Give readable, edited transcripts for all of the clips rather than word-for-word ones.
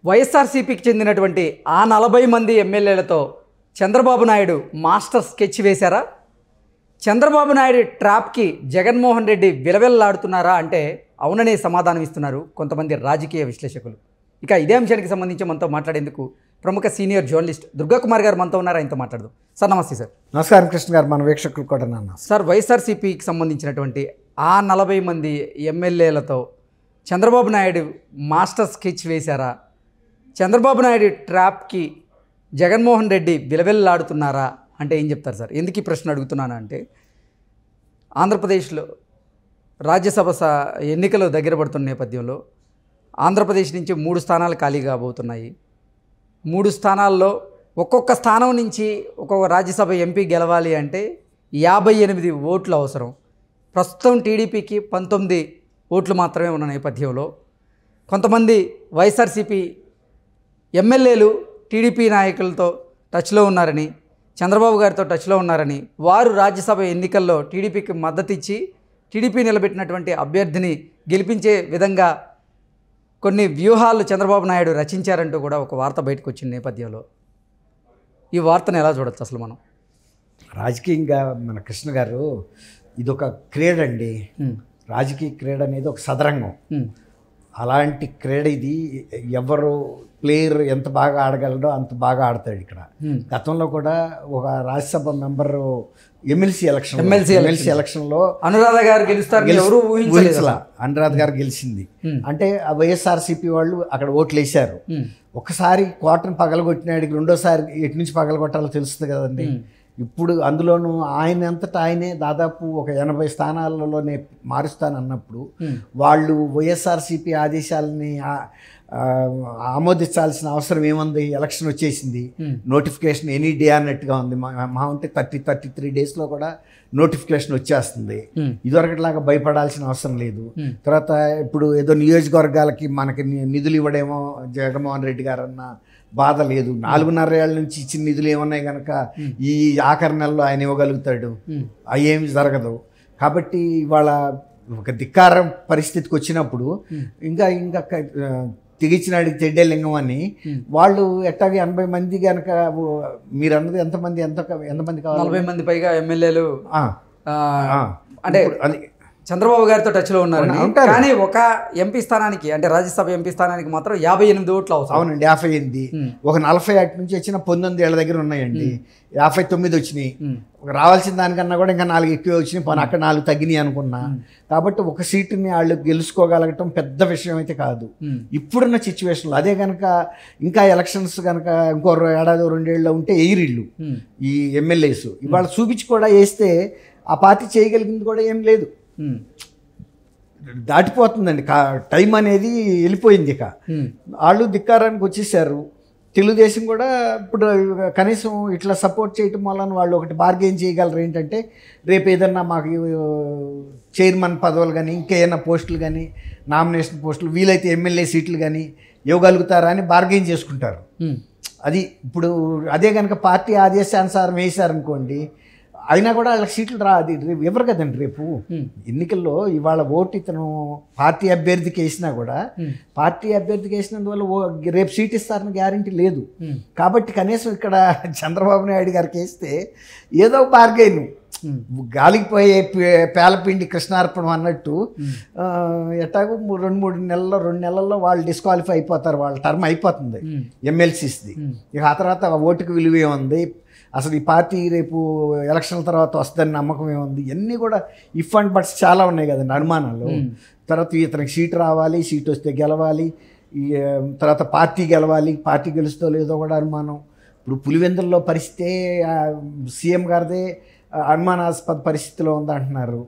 వైఎస్ఆర్సీపీకి చెందినటువంటి ఆ 40 మంది ఎమ్మెల్యేలతో చంద్రబాబు నాయుడు మాస్టర్ స్కెచ్ వేశారా? చంద్రబాబు నాయుడు ట్రాప్కి జగన్మోహన్ రెడ్డి విలవిల్లాడుతున్నారా అంటే అవుననే సమాధానం ఇస్తున్నారు కొంతమంది రాజకీయ విశ్లేషకులు. ఇక ఇదే అంశానికి సంబంధించి మనతో మాట్లాడేందుకు ప్రముఖ సీనియర్ జర్నలిస్ట్ దుర్గాకుమార్ గారు మనతో ఉన్నారు. ఆయనతో మాట్లాడదాం. సార్ నమస్తే. సార్ నమస్కారం కృష్ణ గారు, మన వీక్షకులు కూడా నాన్న. సార్, వైఎస్ఆర్సీపీకి సంబంధించినటువంటి ఆ 40 మంది ఎమ్మెల్యేలతో చంద్రబాబు నాయుడు మాస్టర్ స్కెచ్ వేశారా? చంద్రబాబు నాయుడు ట్రాప్కి జగన్మోహన్ రెడ్డి విలవిల్లాడుతున్నారా అంటే ఏం చెప్తారు సార్? ఎందుకు ఈ ప్రశ్న అడుగుతున్నాను అంటే, ఆంధ్రప్రదేశ్లో రాజ్యసభ ఎన్నికలు దగ్గర పడుతున్న నేపథ్యంలో ఆంధ్రప్రదేశ్ నుంచి 3 స్థానాలు ఖాళీ కాబోతున్నాయి. 3 స్థానాల్లో ఒక్కొక్క స్థానం నుంచి ఒక్కొక్క రాజ్యసభ ఎంపీ గెలవాలి అంటే 58 ఓట్లు అవసరం. ప్రస్తుతం టీడీపీకి 19 ఓట్లు మాత్రమే ఉన్న నేపథ్యంలో కొంతమంది వైఎస్ఆర్సీపీ ఎమ్మెల్యేలు టీడీపీ నాయకులతో టచ్లో ఉన్నారని, చంద్రబాబు గారితో టచ్లో ఉన్నారని, వారు రాజ్యసభ ఎన్నికల్లో టీడీపీకి మద్దతు ఇచ్చి టీడీపీ నిలబెట్టినటువంటి అభ్యర్థిని గెలిపించే విధంగా కొన్ని వ్యూహాలు చంద్రబాబు నాయుడు రచించారంటూ కూడా ఒక వార్త బయటకు వచ్చిన నేపథ్యంలో ఈ వార్తను ఎలా చూడొచ్చు అసలు మనం? రాజకీయంగా మన కృష్ణ గారు, ఇదొక క్రీడ అండి. రాజకీయ క్రీడ అనేది ఒక సదరంగం. అలాంటి క్రీడ ఇది. ఎవరు ప్లేయర్ ఎంత బాగా ఆడగలడో అంత బాగా ఆడతాడు. ఇక్కడ గతంలో కూడా ఒక రాజ్యసభ మెంబరు ఎమ్మెల్సీ ఎలక్షన్లో అనురాధ గారు గెలుస్తారు, ఎవరు ఊహించలా. అనురాధ గారు గెలిచింది. అంటే ఆ వైఎస్ఆర్సీపీ వాళ్ళు అక్కడ ఓట్లు వేశారు. ఒకసారి కోటను పగలగొట్టినాడికి రెండోసారి ఎటు నుంచి పగలగొట్టాలో తెలుస్తుంది కదండి. ఇప్పుడు అందులోనూ ఆయన అంతటా ఆయనే దాదాపు ఒక 80 స్థానాలలోనే మారుస్తానన్నప్పుడు వాళ్ళు వైఎస్ఆర్సీపీ ఆదేశాలని ఆమోదించాల్సిన అవసరం ఏముంది? ఎలక్షన్ వచ్చేసింది, నోటిఫికేషన్ ఎనీ డే అన్నట్టుగా ఉంది. మా ఉంటే 33 డేస్లో కూడా నోటిఫికేషన్ వచ్చేస్తుంది. ఇదివరకట్లాగా భయపడాల్సిన అవసరం లేదు. తర్వాత ఇప్పుడు ఏదో నియోజకవర్గాలకి మనకి నిధులు ఇవ్వడేమో జగన్మోహన్ రెడ్డి గారు అన్న బాధ లేదు. 4.5 ఏళ్ల నుంచి ఇచ్చిన నిధులు ఏమన్నాయి కనుక ఈ ఆఖరి నెలలో ఆయన ఇవ్వగలుగుతాడు. అవి ఏమి జరగదు. కాబట్టి ఇవాళ ఒక ధిక్కారం పరిస్థితికి వచ్చినప్పుడు ఇంకా తెగించినాడికి తెడ్డే లింగం అని వాళ్ళు ఎట్టాగే 80 మంది కనుక, మీరు అన్నది ఎంతమంది కావాలి? 40 మంది పైగా ఎమ్మెల్యేలు అంటే చంద్రబాబు గారితో టచ్లో ఉన్నారు. కానీ ఒక ఎంపీ స్థానానికి, అంటే రాజ్యసభ ఎంపీ స్థానానికి మాత్రం 58 ఓట్లు అవసరం. అవునండి, 58. ఒక 40 అటు నుంచి వచ్చిన 19 ఏళ్ల దగ్గర ఉన్నాయండి. 59 వచ్చినాయి. రావాల్సిన దానికన్నా కూడా ఇంకా 4 ఎక్కువ వచ్చినాయి. పోనీ అక్కడ 4 తగ్గినాయి అనుకున్నా. కాబట్టి ఒక సీటుని వాళ్ళు గెలుచుకోగలగటం పెద్ద విషయం అయితే కాదు ఇప్పుడున్న సిచ్యువేషన్లో. అదే కనుక ఇంకా ఎలక్షన్స్ కనుక ఇంకో ఏడాది 2 ఏళ్ళలో ఉంటే ఎయిరిళ్ళు ఈ ఎమ్మెల్యేస్ ఇవాళ చూపించి కూడా వేస్తే ఆ పార్టీ చేయగలిగింది కూడా ఏం లేదు. దాటిపోతుందండి టైం అనేది, వెళ్ళిపోయింది. ఇక వాళ్ళు ధిక్కారానికి వచ్చేసారు. తెలుగుదేశం కూడా ఇప్పుడు కనీసం ఇట్లా సపోర్ట్ చేయటం వలన వాళ్ళు ఒకటి బార్గెయిన్ చేయగలరు. ఏంటంటే రేపు ఏదన్నా మాకు చైర్మన్ పదవులు కానీ ఇంకేమైనా పోస్టులు కానీ నామినేషన్ పోస్టులు వీలైతే ఎమ్మెల్యే సీట్లు కానీ ఇవ్వగలుగుతారా అని బార్గెయిన్ చేసుకుంటారు. అది ఇప్పుడు అదే కనుక పార్టీ ఆదేశానుసారం వేశారనుకోండి, అయినా కూడా వాళ్ళకి సీట్లు అది రేపు ఎవరు కదండి. రేపు ఎన్నికల్లో ఇవాళ ఓటు ఇతను పార్టీ అభ్యర్థికి వేసినా కూడా పార్టీ అభ్యర్థికి వేసినందువల్ల రేపు సీట్ ఇస్తారని గ్యారంటీ లేదు. కాబట్టి కనీసం ఇక్కడ చంద్రబాబు నాయుడు గారికి వేస్తే ఏదో బార్గెయిన్, గాలికి పోయే పేలపిండి కృష్ణార్పణం అన్నట్టు ఎట్టాగో 2 నెలల్లో వాళ్ళు డిస్క్వాలిఫై అయిపోతారు. వాళ్ళ టర్మ్ అయిపోతుంది ఎమ్మెల్సీస్ది. ఇక ఆ తర్వాత ఓటుకు విలువే ఉంది. అసలు ఈ పార్టీ రేపు ఎలక్షన్ల తర్వాత వస్తుందని నమ్మకం ఏముంది? ఇవన్నీ కూడా ఇఫ్ అండ్ బట్స్ చాలా ఉన్నాయి కదండి, అనుమానాలు. తర్వాత ఇతనికి సీటు రావాలి, సీటు వస్తే గెలవాలి, తర్వాత పార్టీ గెలవాలి, పార్టీ గెలుస్తో లేదో కూడా అనుమానం. ఇప్పుడు పులివెందుల్లో పరిస్థితే సీఎం గారిదే అనుమానాస్పద పరిస్థితిలో ఉందంటున్నారు.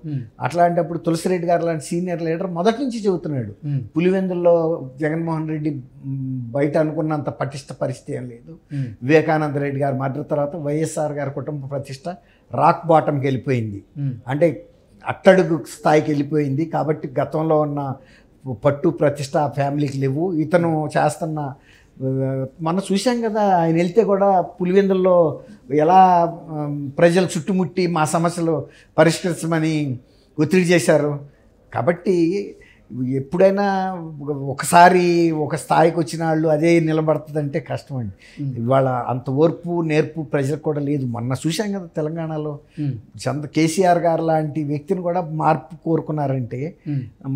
అట్లాంటప్పుడు తులసిరెడ్డి గారు లాంటి సీనియర్ లీడర్ మొదటి నుంచి చెబుతున్నాడు, పులివెందుల్లో జగన్మోహన్ రెడ్డి బయట అనుకున్నంత పటిష్ట పరిస్థితి ఏం లేదు. వివేకానంద రెడ్డి గారు మర్డర్ తర్వాత వైఎస్ఆర్ గారి కుటుంబ ప్రతిష్ట రాక్ బాటంకి వెళ్ళిపోయింది. అంటే అట్టడుగు స్థాయికి వెళ్ళిపోయింది. కాబట్టి గతంలో ఉన్న పట్టు ప్రతిష్ట ఆ ఫ్యామిలీకి లేవు. ఇతను చేస్తున్న మనం చూసాం కదా, ఆయన వెళ్తే కూడా పులివెందుల్లో ఎలా ప్రజలు చుట్టుముట్టి మా సమస్యలు పరిష్కరించమని ఒత్తిడి చేశారు. కాబట్టి ఎప్పుడైనా ఒకసారి ఒక స్థాయికి వచ్చిన వాళ్ళు అదే నిలబడుతుందంటే కష్టం అండి. ఇవాళ అంత ఓర్పు నేర్పు ప్రజలకు కూడా లేదు. మొన్న చూసాం కదా తెలంగాణలో కేసీఆర్ గారు లాంటి వ్యక్తిని కూడా మార్పు కోరుకున్నారంటే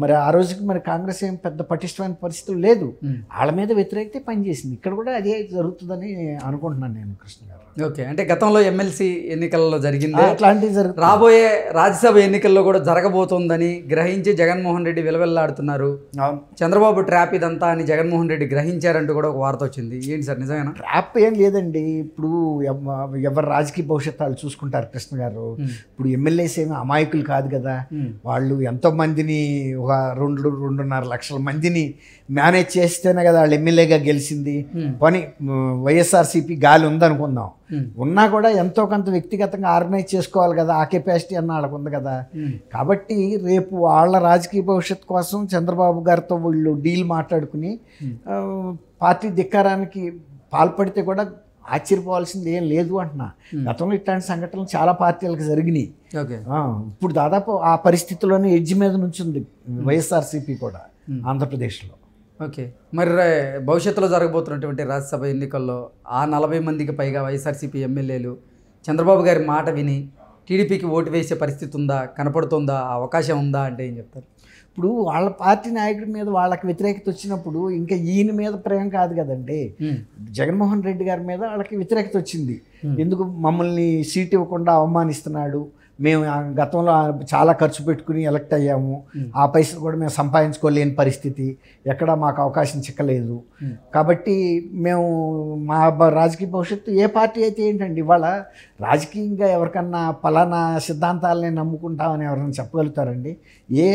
మరి ఆ రోజుకి మరి కాంగ్రెస్ ఏం పెద్ద పటిష్టమైన పరిస్థితులు లేదు, వాళ్ళ మీద వ్యతిరేకతే పనిచేసింది. ఇక్కడ కూడా అదే జరుగుతుందని అనుకుంటున్నాను నేను, కృష్ణ గారు. ఓకే, అంటే గతంలో ఎమ్మెల్సీ ఎన్నికల్లో జరిగింది, అట్లాంటివి జరుగుతుంది. రాబోయే రాజ్యసభ ఎన్నికల్లో కూడా జరగబోతోందని గ్రహించి జగన్మోహన్ రెడ్డి విలవెల్లాడుతున్నారు. చంద్రబాబు ట్రాప్ ఇదంతా అని జగన్మోహన్ రెడ్డి గ్రహించారంటూ కూడా ఒక వార్త వచ్చింది. ఏంటి సార్, నిజమేనా? ట్రాప్ ఏం లేదండి. ఇప్పుడు ఎవరు రాజకీయ భవిష్యత్తు వాళ్ళు చూసుకుంటారు కృష్ణ గారు. ఇప్పుడు ఎమ్మెల్యేస్ ఏమి అమాయకులు కాదు కదా. వాళ్ళు ఎంతో మందిని, ఒక 2-2.5 లక్షల మందిని మేనేజ్ చేస్తేనే కదా వాళ్ళు ఎమ్మెల్యేగా గెలిచింది. పని వైఎస్ఆర్సీపీ గాలి ఉందనుకుందాం, ఉన్నా కూడా ఎంతో కొంత వ్యక్తిగతంగా ఆర్గనైజ్ చేసుకోవాలి కదా, ఆ కెపాసిటీ అన్న వాళ్ళకు ఉంది కదా. కాబట్టి రేపు వాళ్ళ రాజకీయ భవిష్యత్తు కోసం చంద్రబాబు గారితో వీళ్ళు డీల్ మాట్లాడుకుని పార్టీ ధిక్కారానికి పాల్పడితే కూడా ఆశ్చర్యపోవాల్సింది ఏం లేదు అంటున్నా. గతంలో ఇట్లాంటి సంఘటనలు చాలా పార్టీలకు జరిగినాయి. ఇప్పుడు దాదాపు ఆ పరిస్థితిలోనే ఎడ్జ్ మీద నుంచి ఉంది వైఎస్ఆర్సీపీ కూడా ఆంధ్రప్రదేశ్లో. ఓకే, మరి భవిష్యత్తులో జరగబోతున్నటువంటి రాజ్యసభ ఎన్నికల్లో ఆ 40 మందికి పైగా వైఎస్ఆర్సీపీ ఎమ్మెల్యేలు చంద్రబాబు గారి మాట విని టీడీపీకి ఓటు వేసే పరిస్థితి ఉందా, కనపడుతుందా, అవకాశం ఉందా అంటే ఏం చెప్తారు? ఇప్పుడు వాళ్ళ పార్టీ నాయకుడి మీద వాళ్ళకి వ్యతిరేకత వచ్చినప్పుడు ఇంకా ఈయన మీద ప్రేమ కాదు కదండి. జగన్మోహన్ రెడ్డి గారి మీద వాళ్ళకి వ్యతిరేకత వచ్చింది. ఎందుకు మమ్మల్ని సీట్ ఇవ్వకుండా అవమానిస్తున్నాడు, మేము గతంలో చాలా ఖర్చు పెట్టుకుని ఎలక్ట్ అయ్యాము, ఆ పైసలు కూడా మేము సంపాదించుకోలేని పరిస్థితి, ఎక్కడ మాకు అవకాశం చిక్కలేదు. కాబట్టి మేము మా రాజకీయ భవిష్యత్తు ఏ పార్టీ అయితే ఏంటండి, ఇవాళ రాజకీయంగా ఎవరికన్నా ఫలానా సిద్ధాంతాలని నమ్ముకుంటామని ఎవరైనా చెప్పగలుగుతారండి? ఏ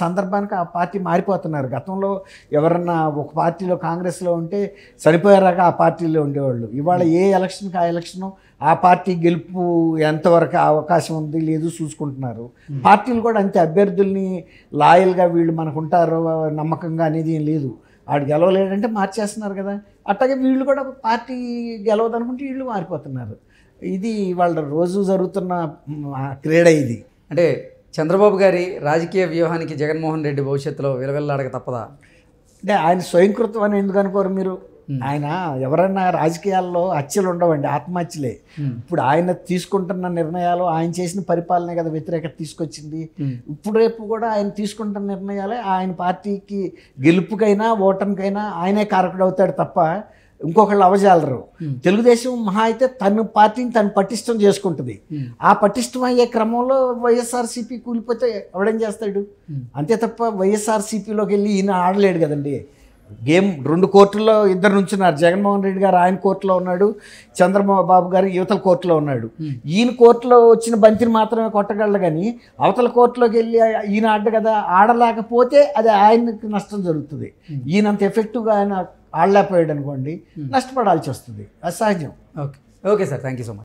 సందర్భానికి ఆ పార్టీ మారిపోతున్నారు. గతంలో ఎవరన్నా ఒక పార్టీలో కాంగ్రెస్లో ఉంటే చనిపోయారాక ఆ పార్టీలో ఉండేవాళ్ళు. ఇవాళ ఏ ఎలక్షన్కి ఆ ఎలక్షను ఆ పార్టీ గెలుపు ఎంతవరకు అవకాశం ఉంది లేదు చూసుకుంటున్నారు. పార్టీలు కూడా అంతే, అభ్యర్థుల్ని లాయల్గా వీళ్ళు మనకు ఉంటారు నమ్మకంగా అనేది ఏం లేదు. వాడు గెలవలేడంటే మార్చేస్తున్నారు కదా. అట్లాగే వీళ్ళు కూడా పార్టీ గెలవదనుకుంటే వీళ్ళు మారిపోతున్నారు. ఇది వాళ్ళ రోజు జరుగుతున్న క్రీడ ఇది. అంటే చంద్రబాబు గారి రాజకీయ వ్యూహానికి జగన్మోహన్ రెడ్డి భవిష్యత్తులో విలవెల్లాడక తప్పదా? అంటే ఆయన స్వయంకృతం అని ఎందుకు అనుకోరు మీరు? ఆయన ఎవరన్నా రాజకీయాల్లో హత్యలు ఉండవండి, ఆత్మహత్యలే. ఇప్పుడు ఆయన తీసుకుంటున్న నిర్ణయాలు, ఆయన చేసిన పరిపాలనే కదా వ్యతిరేకత తీసుకొచ్చింది. ఇప్పుడు రేపు కూడా ఆయన తీసుకుంటున్న నిర్ణయాలే ఆయన పార్టీకి గెలుపుకైనా ఓటమికైనా ఆయనే కారకుడు అవుతాడు తప్ప ఇంకొకళ్ళు అవజాలరు. తెలుగుదేశం మహా అయితే తన పార్టీని తను పటిష్టం చేసుకుంటుంది. ఆ పటిష్టం అయ్యే క్రమంలో వైఎస్ఆర్సీపీ కూలిపోతే ఎవడేం చేస్తాడు? అంతే తప్ప వైఎస్ఆర్సీపీలోకి వెళ్ళి ఈయన ఆడలేడు కదండి. గేమ్ 2 కోర్టుల్లో ఇద్దరు నుంచున్నారు. జగన్మోహన్ రెడ్డి గారు ఆయన కోర్టులో ఉన్నాడు, చంద్రబాబు గారు యువతల కోర్టులో ఉన్నాడు. ఈయన కోర్టులో వచ్చిన బంతిని మాత్రమే కొట్టగలడు, కానీ అవతల కోర్టులోకి వెళ్ళి ఈయన ఆడ కదా, ఆడలేకపోతే అది ఆయనకి నష్టం జరుగుతుంది. ఈయనంత ఎఫెక్టివ్గా ఆయన ఆడలేకపోయాడు అనుకోండి, నష్టపడాల్సి వస్తుంది. అది సహజం. Okay, okay sir, thank you so much.